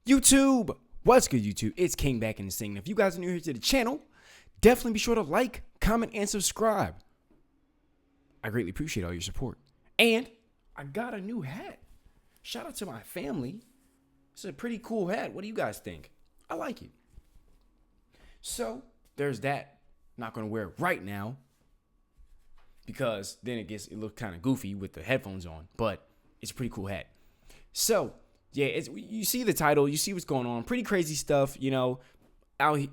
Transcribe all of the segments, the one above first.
YouTube, what's good YouTube? It's King back in the scene. If you guys are new here to the channel, definitely be sure to like, comment, and subscribe. I greatly appreciate all your support. And I got a new hat. Shout out to my family. It's a pretty cool hat. What do you guys think? I like it. So there's that. Not gonna wear it right now because then it looks kind of goofy with the headphones on, but it's a pretty cool hat. So yeah, you see the title, you see what's going on. Pretty crazy stuff, you know.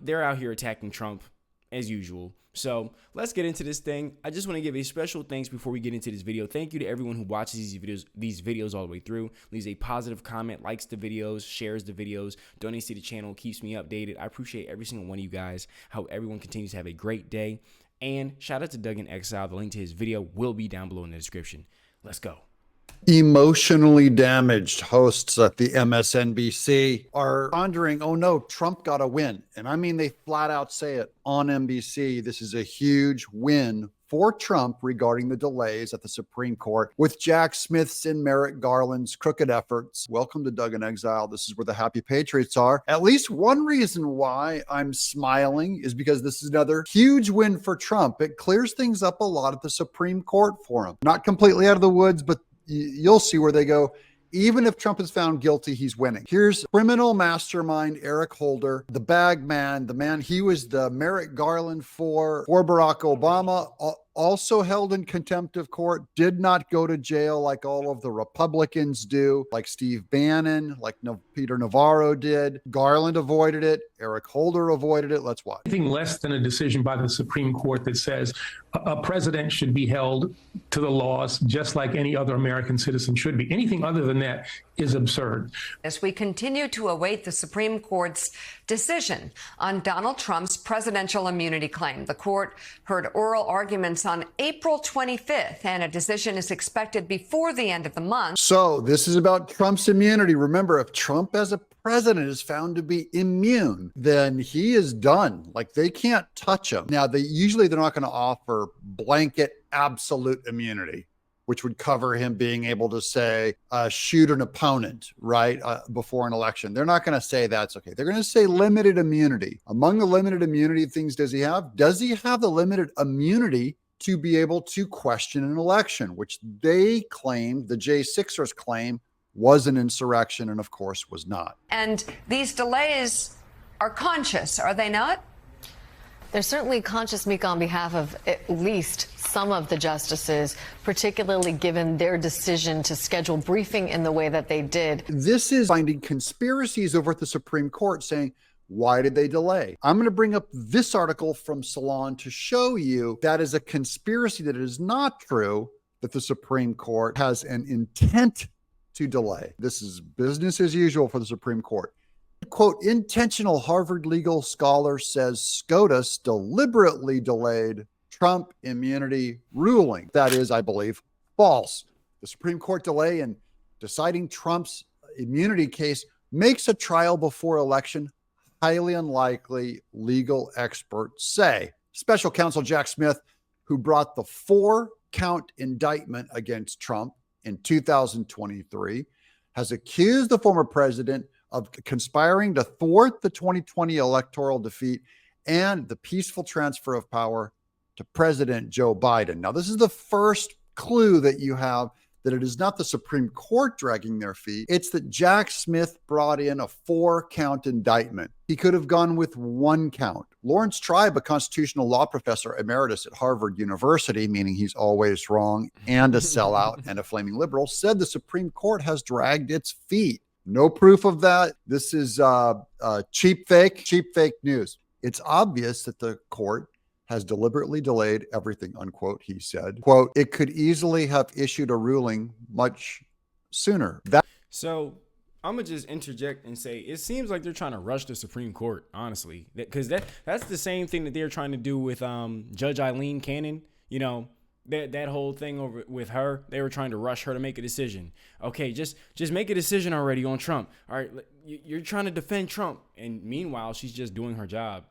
They're out here attacking Trump as usual. So let's get into this thing. I just want to give a special thanks before we get into this video. Thank you to everyone who watches these videos all the way through, leaves a positive comment, likes the videos, shares the videos, donates to the channel, keeps me updated. I appreciate every single one of you guys. Hope everyone continues to have a great day. And shout out to Doug in Exile. The link to his video will be down below in the description. Let's go. Emotionally damaged hosts at the MSNBC are pondering, oh no, Trump got a win. And I mean, they flat out say it on NBC. This is a huge win for Trump regarding the delays at the Supreme Court with Jack Smith's and Merrick Garland's crooked efforts. Welcome to Doug in Exile. This is where the happy patriots are. At least one reason why I'm smiling is because this is another huge win for Trump. It clears things up a lot at the Supreme Court for him. Not completely out of the woods, but you'll see where they go. Even if Trump is found guilty, he's winning. Here's criminal mastermind Eric Holder, the bag man, the man he was the Merrick Garland for Barack Obama, also held in contempt of court, did not go to jail like all of the Republicans do, like Steve Bannon, like Peter Navarro did. Garland avoided it. Eric Holder avoided it. Let's watch. Anything less than a decision by the Supreme Court that says a president should be held to the laws just like any other American citizen should be. Anything other than that is absurd. As we continue to await the Supreme Court's decision on Donald Trump's presidential immunity claim, the court heard oral arguments on April 25th, and a decision is expected before the end of the month. So this is about Trump's immunity. Remember, if Trump as a president is found to be immune, then he is done. Like, they can't touch him. Now, they're not going to offer blanket absolute immunity, which would cover him being able to say, shoot an opponent, right, before an election. They're not going to say that's okay. They're going to say limited immunity. Among the limited immunity things does he have? Does he have the limited immunity to be able to question an election, which they claimed, the J6ers claim, was an insurrection and, of course, was not. And these delays are conscious, are they not? They're certainly conscious, Mika, on behalf of at least some of the justices, particularly given their decision to schedule briefing in the way that they did. This is finding conspiracies over at the Supreme Court saying, why did they delay? I'm going to bring up this article from Salon to show you that is a conspiracy, that it is not true that the Supreme Court has an intent to delay. This is business as usual for the Supreme Court. Quote, intentional Harvard legal scholar says SCOTUS deliberately delayed Trump immunity ruling. That is, I believe, false. The Supreme Court delay in deciding Trump's immunity case makes a trial before election highly unlikely, legal experts say. Special counsel Jack Smith, who brought the 4-count indictment against Trump in 2023, has accused the former president of conspiring to thwart the 2020 electoral defeat and the peaceful transfer of power to President Joe Biden. Now, this is the first clue that you have that it is not the Supreme Court dragging their feet. It's that Jack Smith brought in a 4-count indictment. He could have gone with 1 count. Lawrence Tribe, a constitutional law professor emeritus at Harvard University, meaning he's always wrong and a sellout and a flaming liberal, said the Supreme Court has dragged its feet. No proof of that. This is cheap fake news. It's obvious that the court has deliberately delayed everything, unquote, he said. Quote, it could easily have issued a ruling much sooner. So I'm going to just interject and say it seems like they're trying to rush the Supreme Court, honestly, because that's the same thing that they're trying to do with Judge Eileen Cannon. You know, that whole thing over with her, they were trying to rush her to make a decision. Okay, just make a decision already on Trump. All right, you're trying to defend Trump. And meanwhile, she's just doing her job.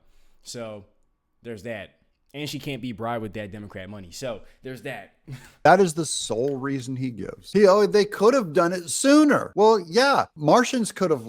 So there's that. And she can't be bribed with that Democrat money. So there's that. That is the sole reason he gives. They could have done it sooner. Well, yeah, Martians could have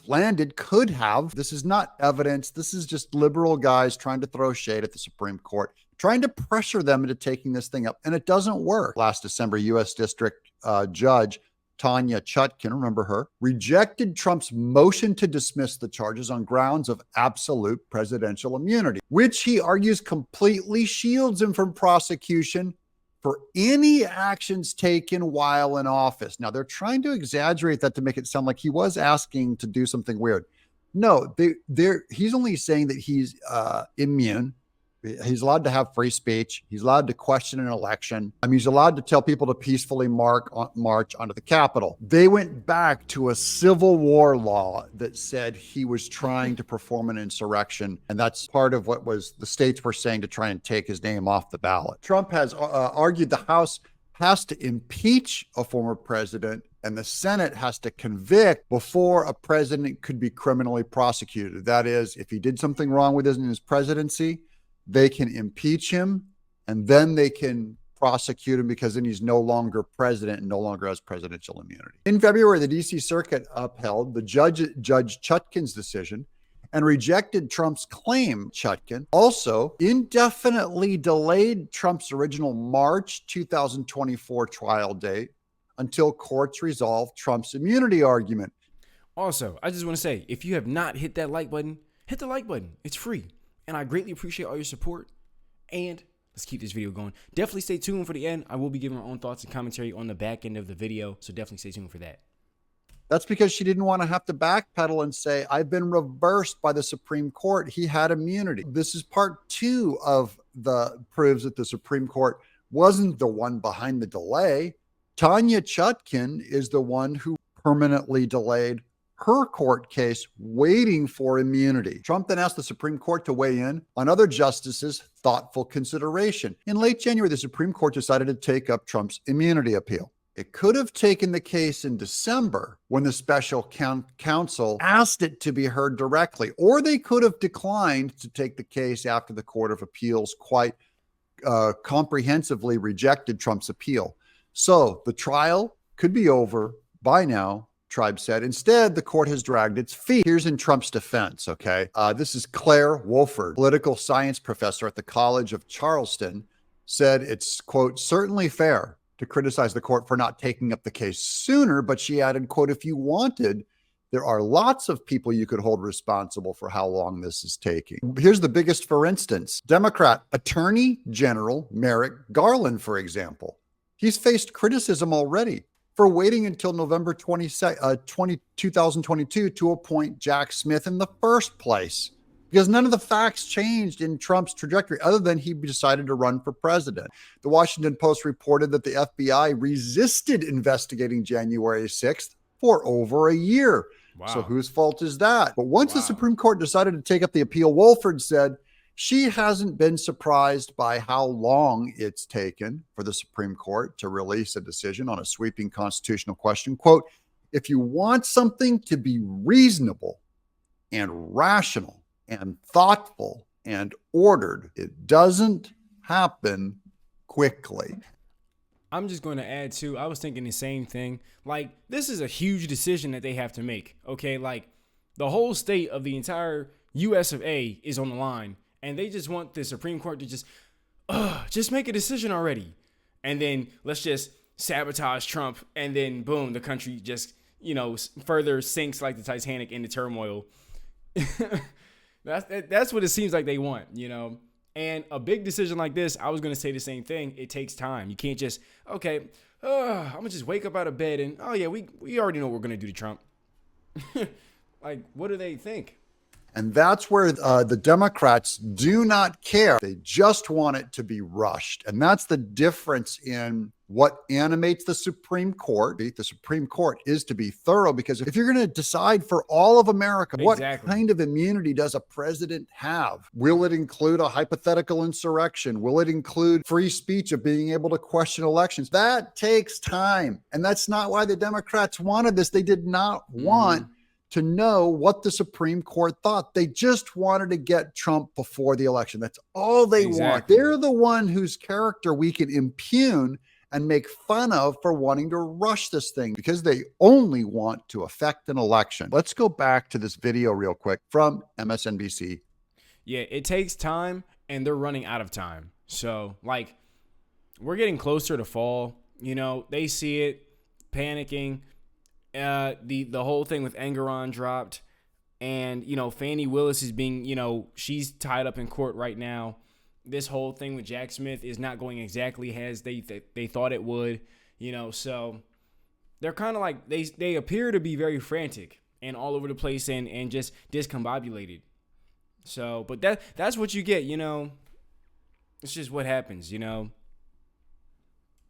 landed, could have. This is not evidence. This is just liberal guys trying to throw shade at the Supreme Court, trying to pressure them into taking this thing up. And it doesn't work. Last December, U.S. District Judge Tanya Chutkin, remember her, rejected Trump's motion to dismiss the charges on grounds of absolute presidential immunity, which he argues completely shields him from prosecution for any actions taken while in office. Now, they're trying to exaggerate that to make it sound like he was asking to do something weird. No, he's only saying that he's immune. He's allowed to have free speech. He's allowed to question an election. He's allowed to tell people to peacefully march onto the Capitol. They went back to a Civil War law that said he was trying to perform an insurrection. And that's part of what the states were saying to try and take his name off the ballot. Trump has argued the House has to impeach a former president and the Senate has to convict before a president could be criminally prosecuted. That is, if he did something wrong with his presidency, they can impeach him and then they can prosecute him because then he's no longer president and no longer has presidential immunity. In February, the DC Circuit upheld the Judge Chutkin's decision and rejected Trump's claim. Chutkin also indefinitely delayed Trump's original March 2024 trial date until courts resolve Trump's immunity argument. Also, I just want to say, if you have not hit that like button, hit the like button. It's free. And I greatly appreciate all your support. And let's keep this video going. Definitely stay tuned for the end. I will be giving my own thoughts and commentary on the back end of the video. So definitely stay tuned for that. That's because she didn't want to have to backpedal and say, I've been reversed by the Supreme Court. He had immunity. This is part 2 of the proves that the Supreme Court wasn't the one behind the delay. Tanya Chutkin is the one who permanently delayed her court case waiting for immunity. Trump then asked the Supreme Court to weigh in on other justices' thoughtful consideration. In late January, the Supreme Court decided to take up Trump's immunity appeal. It could have taken the case in December when the special counsel asked it to be heard directly, or they could have declined to take the case after the Court of Appeals quite comprehensively rejected Trump's appeal. So the trial could be over by now, Tribe said. Instead, the court has dragged its feet. Here's in Trump's defense, okay? This is Claire Wolford, political science professor at the College of Charleston, said it's, quote, certainly fair to criticize the court for not taking up the case sooner, but she added, quote, if you wanted, there are lots of people you could hold responsible for how long this is taking. Here's the biggest, for instance, Democrat Attorney General Merrick Garland, for example. He's faced criticism already for waiting until November 2022 to appoint Jack Smith in the first place, because none of the facts changed in Trump's trajectory other than he decided to run for president. The Washington Post reported that the FBI resisted investigating January 6th for over a year. Wow. So whose fault is that? But once the Supreme Court decided to take up the appeal, Wolford said she hasn't been surprised by how long it's taken for the Supreme Court to release a decision on a sweeping constitutional question. Quote, if you want something to be reasonable and rational and thoughtful and ordered, it doesn't happen quickly. I'm just going to add too, I was thinking the same thing. Like, this is a huge decision that they have to make. Okay, like the whole state of the entire US of A is on the line. And they just want the Supreme Court to just make a decision already. And then let's just sabotage Trump. And then boom, the country just, further sinks like the Titanic into turmoil. That's what it seems like they want, And a big decision like this, I was going to say the same thing. It takes time. You can't just, I'm going to just wake up out of bed and, oh yeah, we already know what we're going to do to Trump. Like, what do they think? And that's where the Democrats do not care. They just want it to be rushed. And that's the difference in what animates the Supreme Court. The Supreme Court is to be thorough, because if you're going to decide for all of America, what kind of immunity does a president have? Will it include a hypothetical insurrection? Will it include free speech of being able to question elections? That takes time. And that's not why the Democrats wanted this. They did not want to know what the Supreme Court thought. They just wanted to get Trump before the election. That's all they want. They're the one whose character we can impugn and make fun of for wanting to rush this thing because they only want to affect an election. Let's go back to this video real quick from MSNBC. Yeah, it takes time and they're running out of time. So, like, we're getting closer to fall. You know, they see it, panicking. The whole thing with Engeron dropped, and you know Fani Willis is being, you know, she's tied up in court right now. This whole thing with Jack Smith is not going exactly as they thought it would, you know. So they're kind of like they appear to be very frantic and all over the place and just discombobulated. So, but that's what you get, you know. It's just what happens, you know.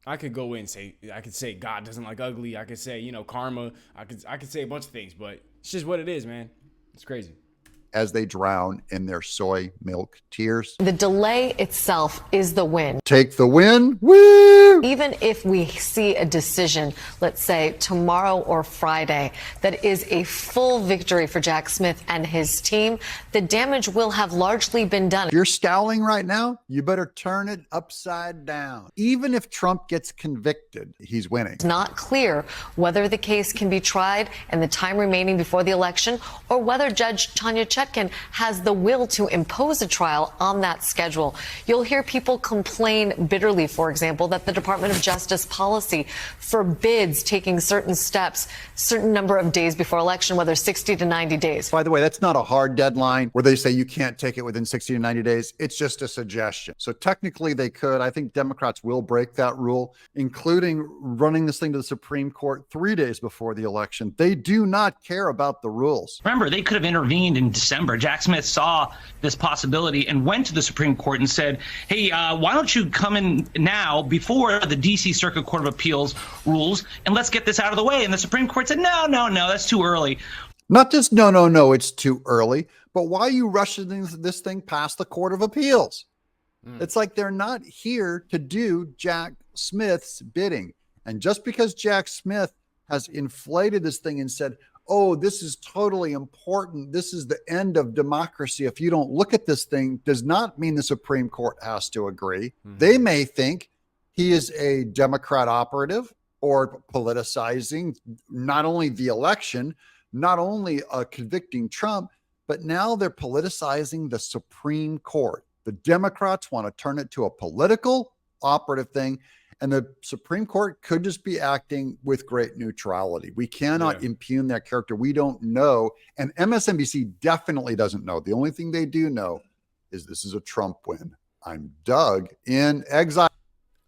I could go in and say, I could say God doesn't like ugly. I could say, you know, karma. I could say a bunch of things, but it's just what it is, man. It's crazy. As they drown in their soy milk tears. The delay itself is the win. Take the win. Woo! Even if we see a decision, let's say tomorrow or Friday, that is a full victory for Jack Smith and his team, the damage will have largely been done. If you're scowling right now, you better turn it upside down. Even if Trump gets convicted, he's winning. It's not clear whether the case can be tried in the time remaining before the election or whether Judge Tanya Chutkan has the will to impose a trial on that schedule. You'll hear people complain bitterly, for example, that the Department of Justice policy forbids taking certain steps, certain number of days before election, whether 60 to 90 days. By the way, that's not a hard deadline where they say you can't take it within 60 to 90 days. It's just a suggestion. So technically they could. I think Democrats will break that rule, including running this thing to the Supreme Court 3 days before the election. They do not care about the rules. Remember, they could have intervened in December. Jack Smith saw this possibility and went to the Supreme Court and said, hey, why don't you come in now before the D.C. Circuit Court of Appeals rules, and let's get this out of the way. And the Supreme Court said, no, that's too early. Not just no, it's too early, but why are you rushing this thing past the Court of Appeals? It's like they're not here to do Jack Smith's bidding. And just because Jack Smith has inflated this thing and said, oh, this is totally important, this is the end of democracy if you don't look at this thing, does not mean the Supreme Court has to agree. They may think he is a Democrat operative or politicizing not only the election, not only convicting Trump, but now they're politicizing the Supreme Court. The Democrats want to turn it to a political operative thing. And the Supreme Court could just be acting with great neutrality. We cannot impugn that character. We don't know. And MSNBC definitely doesn't know. The only thing they do know is this is a Trump win. I'm Doug in Exile.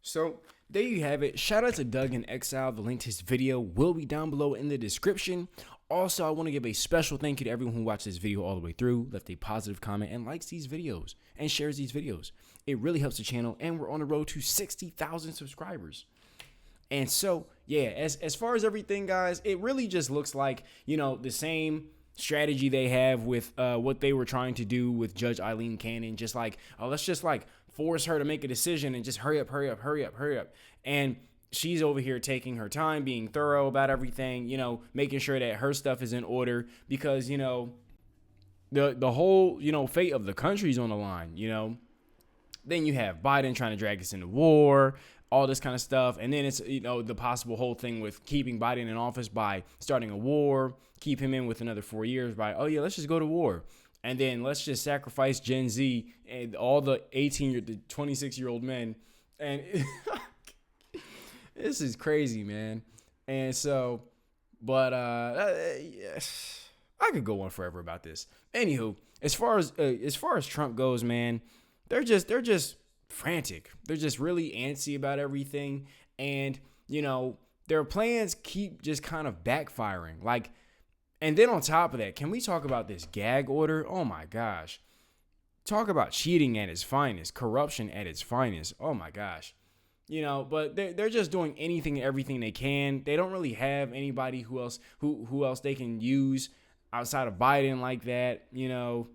So there you have it. Shout out to Doug in Exile. The link to his video will be down below in the description. Also, I want to give a special thank you to everyone who watched this video all the way through, left a positive comment, and likes these videos and shares these videos. It really helps the channel, and we're on the road to 60,000 subscribers. And so, yeah, as far as everything, guys, it really just looks like, you know, the same strategy they have with what they were trying to do with Judge Eileen Cannon. Just like, oh, let's just like force her to make a decision and just hurry up. And she's over here taking her time, being thorough about everything, you know, making sure that her stuff is in order because, you know, the whole, you know, fate of the country's on the line, you know. Then you have Biden trying to drag us into war, all this kind of stuff. And then it's, you know, the possible whole thing with keeping Biden in office by starting a war, keep him in with another 4 years by, oh, yeah, let's just go to war. And then let's just sacrifice Gen Z and all the 18 to 26-year-old men. And this is crazy, man. And so, but I could go on forever about this. Anywho, as far as Trump goes, man, they're just frantic. They're just really antsy about everything. And, you know, their plans keep just kind of backfiring. Like, and then on top of that, can we talk about this gag order? Oh my gosh. Talk about cheating at its finest, corruption at its finest. Oh my gosh. You know, but they're just doing anything and everything they can. They don't really have anybody who else they can use outside of Biden like that, you know.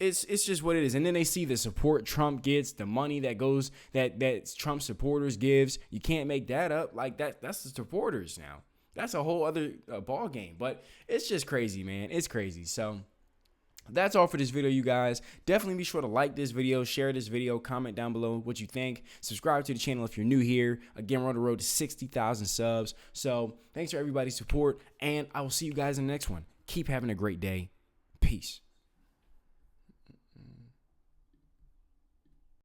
It's just what it is. And then they see the support Trump gets, the money that Trump supporters gives. You can't make that up. Like that's the supporters now. that's a whole other ball game. But it's just crazy, man. It's crazy. So that's all for this video, you guys. Definitely be sure to like this video, share this video, comment down below what you think. Subscribe to the channel if you're new here. Again, we're on the road to 60,000 subs. So thanks for everybody's support, and I will see you guys in the next one. Keep having a great day. Peace.